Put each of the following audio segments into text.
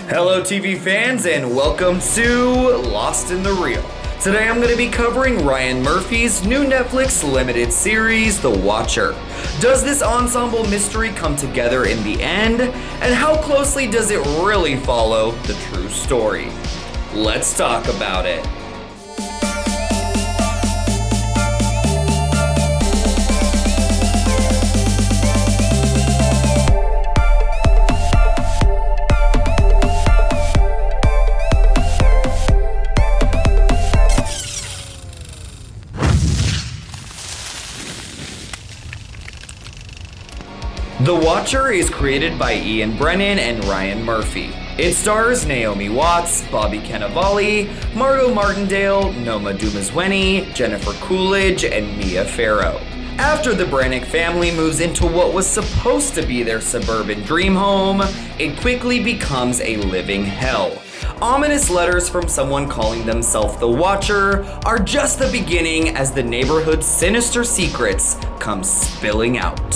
Hello TV fans and welcome to Lost in the Reel. Today I'm going to be covering Ryan Murphy's new Netflix limited series, The Watcher. Does this ensemble mystery come together in the end? And how closely does it really follow the true story? Let's talk about it. The Watcher is created by Ian Brennan and Ryan Murphy. It stars Naomi Watts, Bobby Cannavale, Margo Martindale, Noma Dumezweni, Jennifer Coolidge, and Mia Farrow. After the Brannick family moves into what was supposed to be their suburban dream home, it quickly becomes a living hell. Ominous letters from someone calling themselves the Watcher are just the beginning as the neighborhood's sinister secrets come spilling out.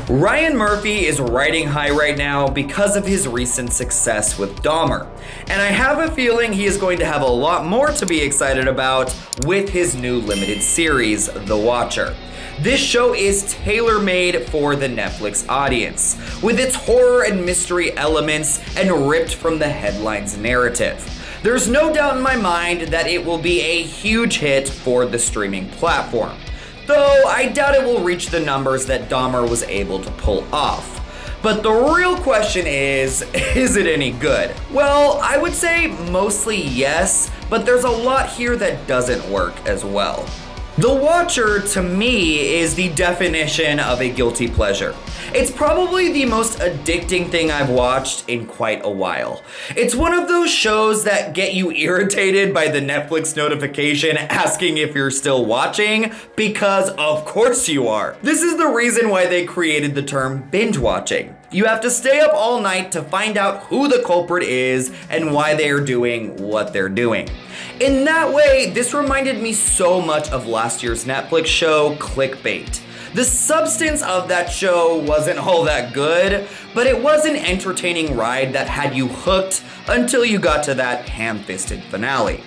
Ryan Murphy is riding high right now because of his recent success with Dahmer, and I have a feeling he is going to have a lot more to be excited about with his new limited series, The Watcher. This show is tailor-made for the Netflix audience, with its horror and mystery elements and ripped from the headline's narrative. There's no doubt in my mind that it will be a huge hit for the streaming platform, though I doubt it will reach the numbers that Dahmer was able to pull off. But the real question is it any good? Well, I would say mostly yes, but there's a lot here that doesn't work as well. The Watcher, to me, is the definition of a guilty pleasure. It's probably the most addicting thing I've watched in quite a while. It's one of those shows that get you irritated by the Netflix notification asking if you're still watching, because of course you are. This is the reason why they created the term binge watching. You have to stay up all night to find out who the culprit is and why they are doing what they're doing. In that way, this reminded me so much of last year's Netflix show, Clickbait. The substance of that show wasn't all that good, but it was an entertaining ride that had you hooked until you got to that ham-fisted finale.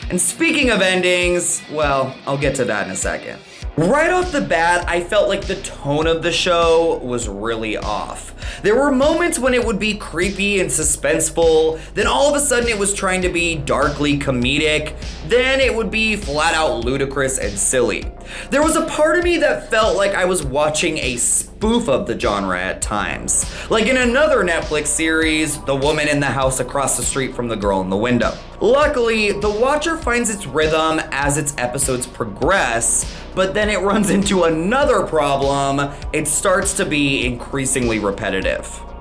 And speaking of endings, well, I'll get to that in a second. Right off the bat, I felt like the tone of the show was really off. There were moments when it would be creepy and suspenseful, then all of a sudden it was trying to be darkly comedic, then it would be flat out ludicrous and silly. There was a part of me that felt like I was watching a spoof of the genre at times. Like in another Netflix series, The Woman in the House Across the Street from the Girl in the Window. Luckily, The Watcher finds its rhythm as its episodes progress, but then it runs into another problem. It starts to be increasingly repetitive.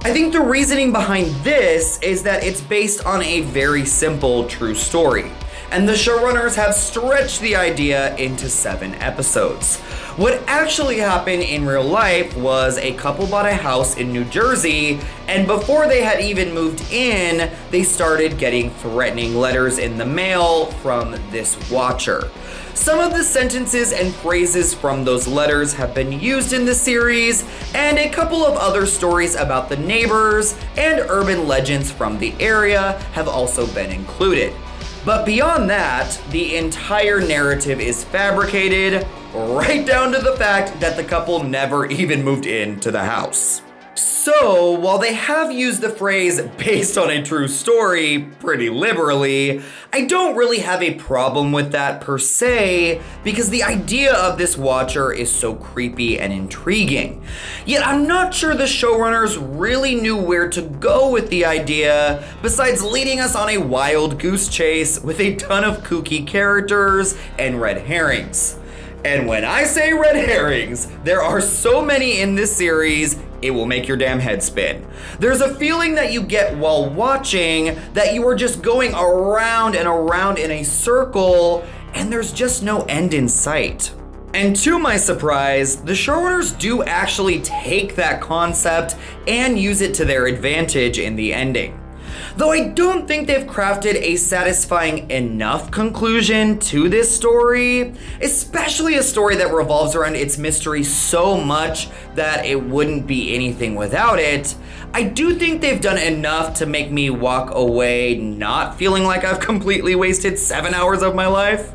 I think the reasoning behind this is that it's based on a very simple true story, and the showrunners have stretched the idea into 7 episodes. What actually happened in real life was a couple bought a house in New Jersey, and before they had even moved in, they started getting threatening letters in the mail from this Watcher. Some of the sentences and phrases from those letters have been used in the series, and a couple of other stories about the neighbors and urban legends from the area have also been included. But beyond that, the entire narrative is fabricated, right down to the fact that the couple never even moved into the house. So, while they have used the phrase based on a true story pretty liberally, I don't really have a problem with that per se, because the idea of this Watcher is so creepy and intriguing. Yet I'm not sure the showrunners really knew where to go with the idea, besides leading us on a wild goose chase with a ton of kooky characters and red herrings. And when I say red herrings, there are so many in this series, it will make your damn head spin. There's a feeling that you get while watching that you are just going around and around in a circle, and there's just no end in sight. And to my surprise, the showrunners do actually take that concept and use it to their advantage in the ending. Though I don't think they've crafted a satisfying enough conclusion to this story, especially a story that revolves around its mystery so much that it wouldn't be anything without it. I do think they've done enough to make me walk away not feeling like I've completely wasted 7 hours of my life.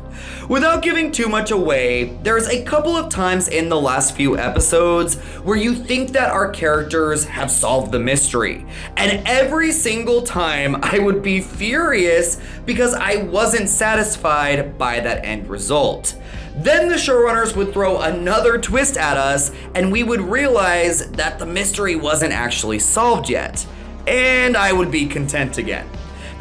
Without giving too much away, there's a couple of times in the last few episodes where you think that our characters have solved the mystery. And every single time I would be furious because I wasn't satisfied by that end result. Then the showrunners would throw another twist at us and we would realize that the mystery wasn't actually solved yet. And I would be content again.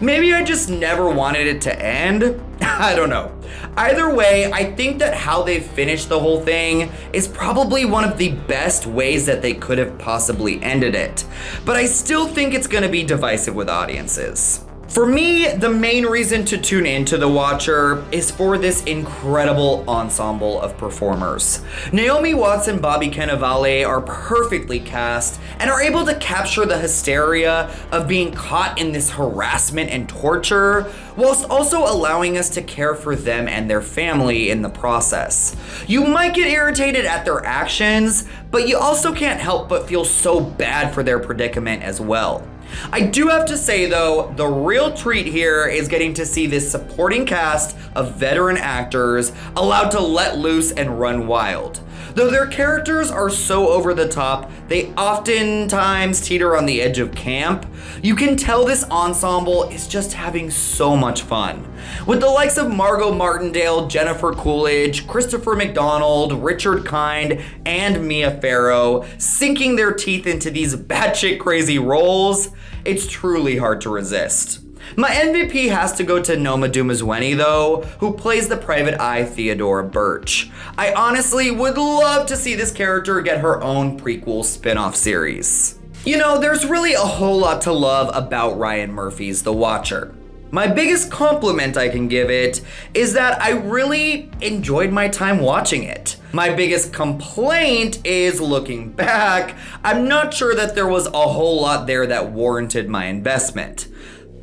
Maybe I just never wanted it to end? I don't know. Either way, I think that how they've finished the whole thing is probably one of the best ways that they could have possibly ended it. But I still think it's gonna be divisive with audiences. For me, the main reason to tune into The Watcher is for this incredible ensemble of performers. Naomi Watts and Bobby Cannavale are perfectly cast and are able to capture the hysteria of being caught in this harassment and torture, whilst also allowing us to care for them and their family in the process. You might get irritated at their actions, but you also can't help but feel so bad for their predicament as well. I do have to say though, the real treat here is getting to see this supporting cast of veteran actors allowed to let loose and run wild. Though their characters are so over the top, they oftentimes teeter on the edge of camp, you can tell this ensemble is just having so much fun. With the likes of Margo Martindale, Jennifer Coolidge, Christopher McDonald, Richard Kind, and Mia Farrow sinking their teeth into these batshit crazy roles, it's truly hard to resist. My MVP has to go to Noma Dumezweni though, who plays the private eye Theodora Birch. I honestly would love to see this character get her own prequel spin-off series. You know, there's really a whole lot to love about Ryan Murphy's The Watcher. My biggest compliment I can give it is that I really enjoyed my time watching it. My biggest complaint is, looking back, I'm not sure that there was a whole lot there that warranted my investment.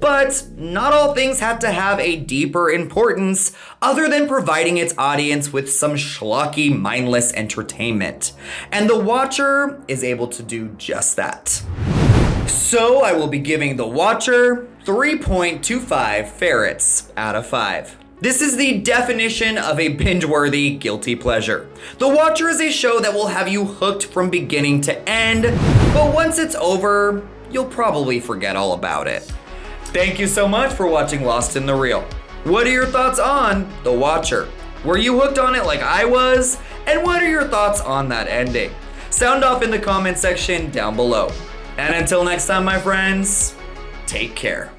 But not all things have to have a deeper importance other than providing its audience with some schlocky, mindless entertainment. And The Watcher is able to do just that. So I will be giving The Watcher 3.25 ferrets out of 5. This is the definition of a binge-worthy guilty pleasure. The Watcher is a show that will have you hooked from beginning to end, but once it's over, you'll probably forget all about it. Thank you so much for watching Lost in the Reel. What are your thoughts on The Watcher? Were you hooked on it like I was? And what are your thoughts on that ending? Sound off in the comment section down below. And until next time, my friends, take care.